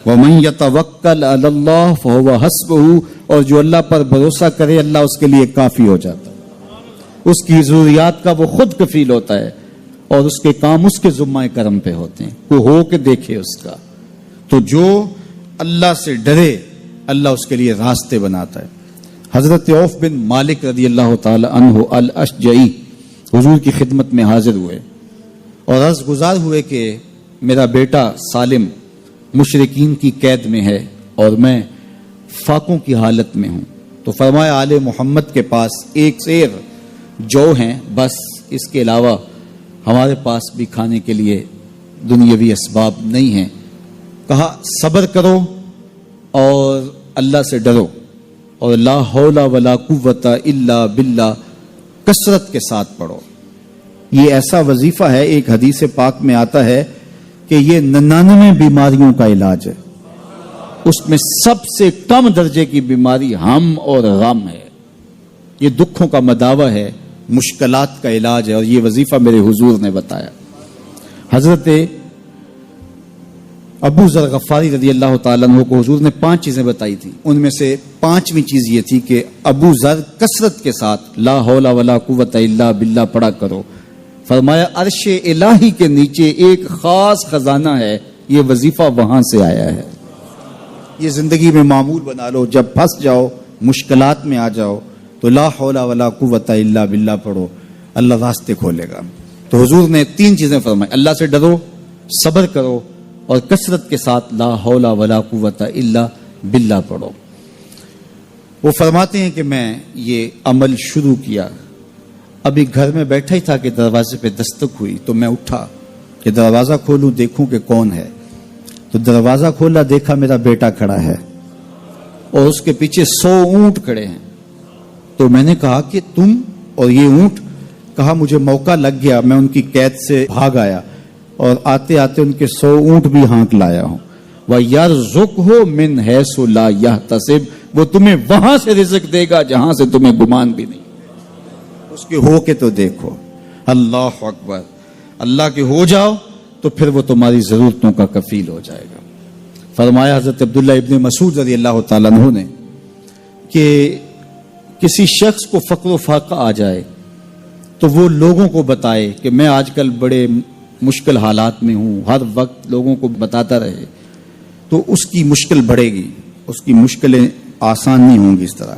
وَمَن يَتَوَكَّلْ عَلَى اللَّهِ فَهُوَ حَسْبُهُ، اور جو اللہ پر بھروسہ کرے اللہ اس کے لیے کافی ہو جاتا ہے، اس کی ضروریات کا وہ خود کفیل ہوتا ہے اور اس کے کام اس کے ذمہ کرم پہ ہوتے ہیں، کوئی ہو کے دیکھے اس کا۔ تو جو اللہ سے ڈرے اللہ اس کے لیے راستے بناتا ہے۔ حضرت عوف بن مالک رضی اللہ تعالی عنہ الاشجعی حضور کی خدمت میں حاضر ہوئے اور عرض گزار ہوئے کہ میرا بیٹا سالم مشرکین کی قید میں ہے اور میں فاقوں کی حالت میں ہوں، تو فرمایا آل محمد کے پاس ایک سیر جو ہیں، بس اس کے علاوہ ہمارے پاس بھی کھانے کے لیے دنیاوی اسباب نہیں ہیں۔ کہا صبر کرو اور اللہ سے ڈرو اور لا حول ولا قوت الا باللہ کثرت کے ساتھ پڑھو۔ یہ ایسا وظیفہ ہے، ایک حدیث پاک میں آتا ہے کہ یہ 99 بیماریوں کا علاج ہے، اس میں سب سے کم درجے کی بیماری ہم اور غم ہے، یہ دکھوں کا مداوع ہے، مشکلات کا علاج ہے، اور یہ وظیفہ میرے حضور نے بتایا۔ حضرت ابو ذر غفاری رضی اللہ تعالیٰ عنہ کو حضور نے 5 چیزیں بتائی تھی، ان میں سے 5ویں چیز یہ تھی کہ ابو ذر کثرت کے ساتھ لا حول ولا قوت الا باللہ پڑھا کرو۔ فرمایا عرش الہی کے نیچے ایک خاص خزانہ ہے، یہ وظیفہ وہاں سے آیا ہے، یہ زندگی میں معمول بنا لو، جب پھنس جاؤ مشکلات میں آ جاؤ تو لا حول ولا قوت الا باللہ پڑھو، اللہ راستے کھولے گا۔ تو حضور نے 3 چیزیں فرمائی، اللہ سے ڈرو، صبر کرو اور کثرت کے ساتھ لا حول ولا قوت الا باللہ پڑھو۔ وہ فرماتے ہیں کہ میں یہ عمل شروع کیا، ابھی گھر میں بیٹھا ہی تھا کہ دروازے پہ دستک ہوئی، تو میں اٹھا کہ دروازہ کھولوں دیکھوں کہ کون ہے، تو دروازہ کھولا، دیکھا میرا بیٹا کھڑا ہے اور اس کے پیچھے 100 اونٹ کھڑے ہیں۔ تو میں نے کہا کہ تم اور یہ اونٹ؟ کہا مجھے موقع لگ گیا، میں ان کی قید سے بھاگ آیا اور آتے آتے ان کے 100 اونٹ بھی ہانک لایا ہوں۔ وَيَرْزُقْهُ مِنْ حَيْثُ لَا يَحْتَسِبُ، وہ تمہیں وہاں سے رزق دے گا جہاں سے تمہیں گمان بھی نہیں، اس کے ہو کے تو دیکھو۔ اللہ اکبر، اللہ کے ہو جاؤ تو پھر وہ تمہاری ضرورتوں کا کفیل ہو جائے گا۔ فرمایا حضرت عبداللہ ابن مسعود رضی اللہ تعالیٰ عنہ نے کہ کسی شخص کو فقر و فاقہ آ جائے تو وہ لوگوں کو بتائے کہ میں آج کل بڑے مشکل حالات میں ہوں، ہر وقت لوگوں کو بتاتا رہے تو اس کی مشکل بڑھے گی، اس کی مشکلیں آسان نہیں ہوں گی اس طرح۔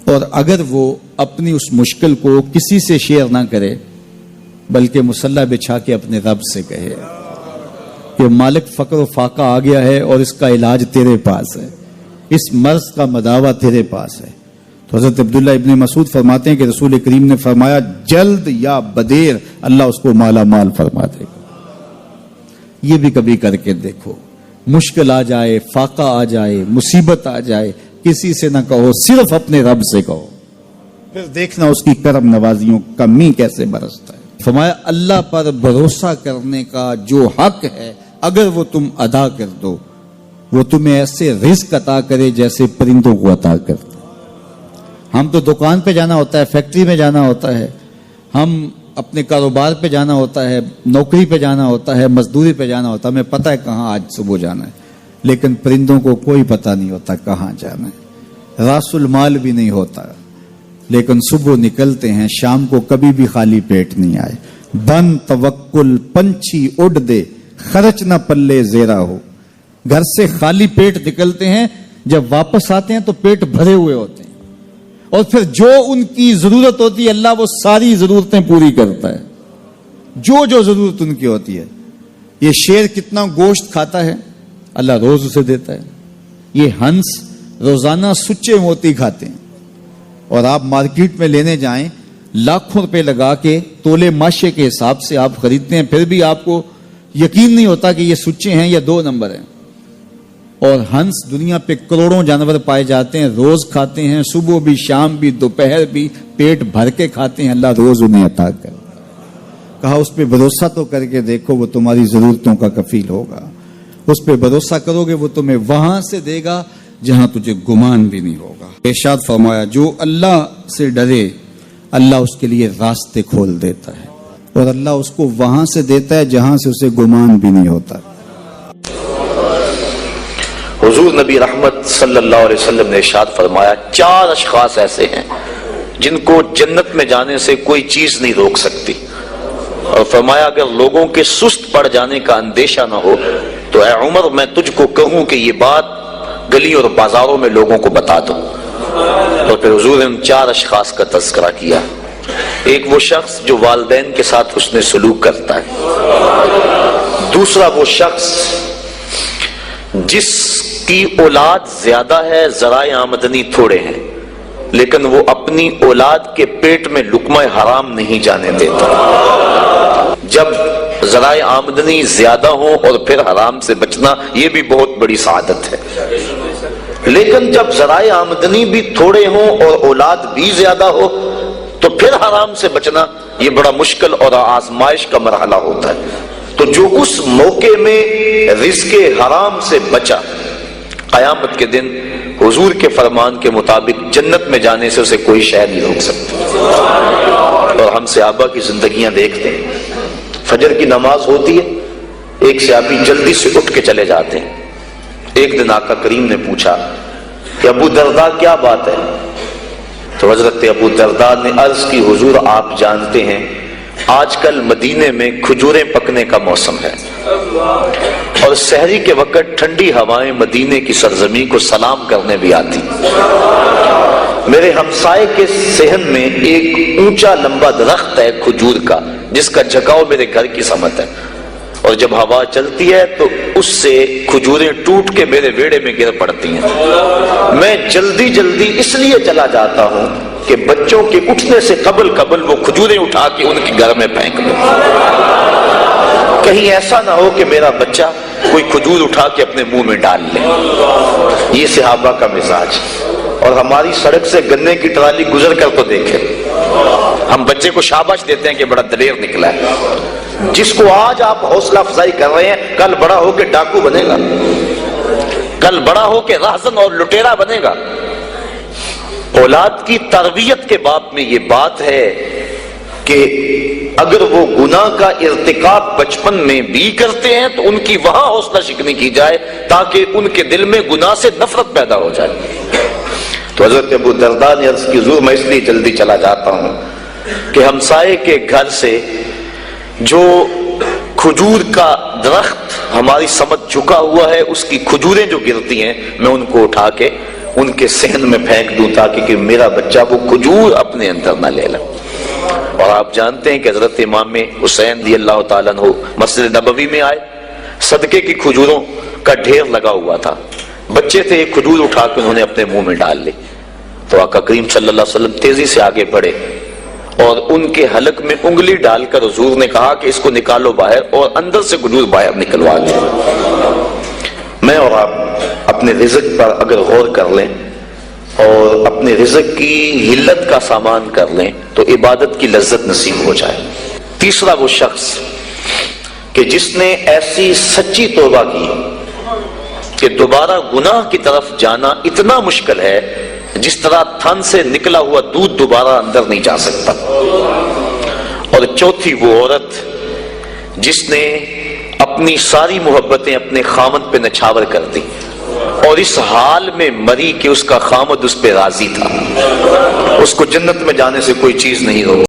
اور اگر وہ اپنی اس مشکل کو کسی سے شیئر نہ کرے بلکہ مصلی بچھا کے اپنے رب سے کہے کہ مالک فقر و فاقہ آ گیا ہے اور اس کا علاج تیرے پاس ہے، اس مرض کا مداوع تیرے پاس ہے۔ تو حضرت عبداللہ ابن مسعود فرماتے ہیں کہ رسول کریم نے فرمایا جلد یا بدیر اللہ اس کو مالا مال فرما دے گا۔ یہ بھی کبھی کر کے دیکھو، مشکل آ جائے، فاقہ آ جائے، مصیبت آ جائے، کسی سے نہ کہو، صرف اپنے رب سے کہو، پھر دیکھنا اس کی کرم نوازیوں کا می کیسے برستا ہے۔ فرمایا اللہ پر بھروسہ کرنے کا جو حق ہے اگر وہ تم ادا کر دو، وہ تمہیں ایسے رزق عطا کرے جیسے پرندوں کو عطا کرتے۔ ہم تو دکان پہ جانا ہوتا ہے، فیکٹری میں جانا ہوتا ہے، ہم اپنے کاروبار پہ جانا ہوتا ہے، نوکری پہ جانا ہوتا ہے، مزدوری پہ جانا ہوتا ہے، ہمیں پتہ ہے کہاں آج صبح جانا ہے، لیکن پرندوں کو کوئی پتہ نہیں ہوتا کہاں جانا ہے، راس المال بھی نہیں ہوتا، لیکن صبح نکلتے ہیں، شام کو کبھی بھی خالی پیٹ نہیں آئے۔ بن توکل پنچھی اڑ دے، خرچ نہ پلے زیرا ہو۔ گھر سے خالی پیٹ نکلتے ہیں، جب واپس آتے ہیں تو پیٹ بھرے ہوئے ہوتے ہیں، اور پھر جو ان کی ضرورت ہوتی ہے اللہ وہ ساری ضرورتیں پوری کرتا ہے، جو جو ضرورت ان کی ہوتی ہے۔ یہ شیر کتنا گوشت کھاتا ہے اللہ روز اسے دیتا ہے، یہ ہنس روزانہ سچے موتی کھاتے ہیں، اور آپ مارکیٹ میں لینے جائیں لاکھوں روپے لگا کے تولے ماشے کے حساب سے آپ خریدتے ہیں، پھر بھی آپ کو یقین نہیں ہوتا کہ یہ سچے ہیں یا 2 نمبر ہیں۔ اور ہنس دنیا پہ کروڑوں جانور پائے جاتے ہیں، روز کھاتے ہیں، صبح بھی، شام بھی، دوپہر بھی، پیٹ بھر کے کھاتے ہیں، اللہ روز انہیں عطا کر۔ کہا اس پہ بھروسہ تو کر کے دیکھو، وہ تمہاری ضرورتوں کا کفیل ہوگا، اس پہ بھروسہ کرو گے وہ تمہیں وہاں سے دے گا جہاں تجھے گمان بھی نہیں ہوگا۔ ارشاد فرمایا جو اللہ سے ڈرے اللہ اس کے لیے راستے کھول دیتا ہے، اور اللہ اس کو وہاں سے دیتا ہے جہاں سے اسے گمان بھی نہیں ہوتا۔ حضور نبی رحمت صلی اللہ علیہ وسلم نے ارشاد فرمایا 4 اشخاص ایسے ہیں جن کو جنت میں جانے سے کوئی چیز نہیں روک سکتی، اور فرمایا اگر لوگوں کے سست پڑ جانے کا اندیشہ نہ ہو تو اے عمر میں تجھ کو کہوں کہ یہ بات گلی اور بازاروں میں لوگوں کو بتا دو۔ اور پھر حضور نے ان 4 اشخاص کا تذکرہ کیا۔ ایک وہ شخص جو والدین کے ساتھ حسن سلوک کرتا ہے، دوسرا وہ شخص جس کی اولاد زیادہ ہے ذرائع آمدنی تھوڑے ہیں لیکن وہ اپنی اولاد کے پیٹ میں لقمہ حرام نہیں جانے دیتا۔ جب ذرائع آمدنی زیادہ ہوں اور پھر حرام سے بچنا یہ بھی بہت بڑی سعادت ہے، لیکن جب ذرائع آمدنی بھی تھوڑے ہوں اور اولاد بھی زیادہ ہو تو پھر حرام سے بچنا یہ بڑا مشکل اور آزمائش کا مرحلہ ہوتا ہے۔ تو جو اس موقع میں رزق حرام سے بچا، قیامت کے دن حضور کے فرمان کے مطابق جنت میں جانے سے اسے کوئی شے نہیں روک سکتا۔ اور ہم صحابہ کی زندگیاں دیکھتے ہیں، فجر کی نماز ہوتی ہے، ایک صحابی جلدی سے اٹھ کے چلے جاتے ہیں۔ ایک دن آقا کریم نے پوچھا کہ ابو درداء کیا بات ہے؟ تو حضرت ابو درداء نے عرض کی حضور آپ جانتے ہیں آج کل مدینے میں کھجوریں پکنے کا موسم ہے اور سحری کے وقت ٹھنڈی ہوائیں مدینے کی سرزمین کو سلام کرنے بھی آتی۔ میرے ہمسائے کے صحن میں ایک اونچا لمبا درخت ہے کھجور کا جس کا جھکاؤ میرے گھر کی سمت ہے، اور جب ہوا چلتی ہے تو اس سے کھجوریں ٹوٹ کے میرے ویڑے میں گر پڑتی ہیں۔ میں جلدی جلدی اس لیے چلا جاتا ہوں کہ بچوں کے اٹھنے سے قبل وہ کھجوریں اٹھا کے ان کے گھر میں پھینک دوں، کہیں ایسا نہ ہو کہ میرا بچہ کوئی کھجور اٹھا کے اپنے منہ میں ڈال لے۔ یہ صحابہ کا مزاج۔ اور ہماری سڑک سے گنے کی ٹرالی گزر کر تو دیکھے، ہم بچے کو شاباش دیتے ہیں کہ بڑا دلیر نکلا ہے۔ جس کو آج آپ حوصلہ افزائی کر رہے ہیں کل بڑا ہو کے ڈاکو بنے گا، کل بڑا ہو کے راہزن اور لٹیرا بنے گا۔ اولاد کی تربیت کے باب میں یہ بات ہے کہ اگر وہ گناہ کا ارتکاب بچپن میں بھی کرتے ہیں تو ان کی وہاں حوصلہ شکنی کی جائے تاکہ ان کے دل میں گناہ سے نفرت پیدا ہو جائے۔ تو حضرت ابو درداء نے عرض کی حضور میں اس لیے جلدی چلا جاتا ہوں کہ ہمسائے کے گھر سے جو کھجور کا درخت ہماری سمت جھکا ہوا ہے اس کی کھجوریں جو گرتی ہیں میں ان کو اٹھا کے ان کے صحن میں پھینک دوں تاکہ کہ میرا بچہ وہ کھجور اپنے اندر نہ لے لے۔ اور آپ جانتے ہیں کہ حضرت امام حسین رضی اللہ تعالیٰ عنہ مسجد نبوی میں آئے، صدقے کی کھجوروں کا ڈھیر لگا ہوا تھا، بچے تھے، ایک کھجور اٹھا کے انہوں نے اپنے منہ میں ڈال لی۔ تو آقا کریم صلی اللہ علیہ وسلم تیزی سے آگے بڑھے اور ان کے حلق میں انگلی ڈال کر حضور نے کہا کہ اس کو نکالو باہر اور اندر سے کھجور باہر نکلوا دیں۔ میں اور آپ اپنے رزق پر اگر غور کر لیں اور اپنے رزق کی حلت کا سامان کر لیں تو عبادت کی لذت نصیب ہو جائے۔ تیسرا وہ شخص کہ جس نے ایسی سچی توبہ کی کہ دوبارہ گناہ کی طرف جانا اتنا مشکل ہے جس طرح تھن سے نکلا ہوا دودھ دوبارہ اندر نہیں جا سکتا۔ اور چوتھی وہ عورت جس نے اپنی ساری محبتیں اپنے خامد پہ نچھاور کر دی اور اس حال میں مری کہ اس کا خامد اس پہ راضی تھا، اس کو جنت میں جانے سے کوئی چیز نہیں روکی۔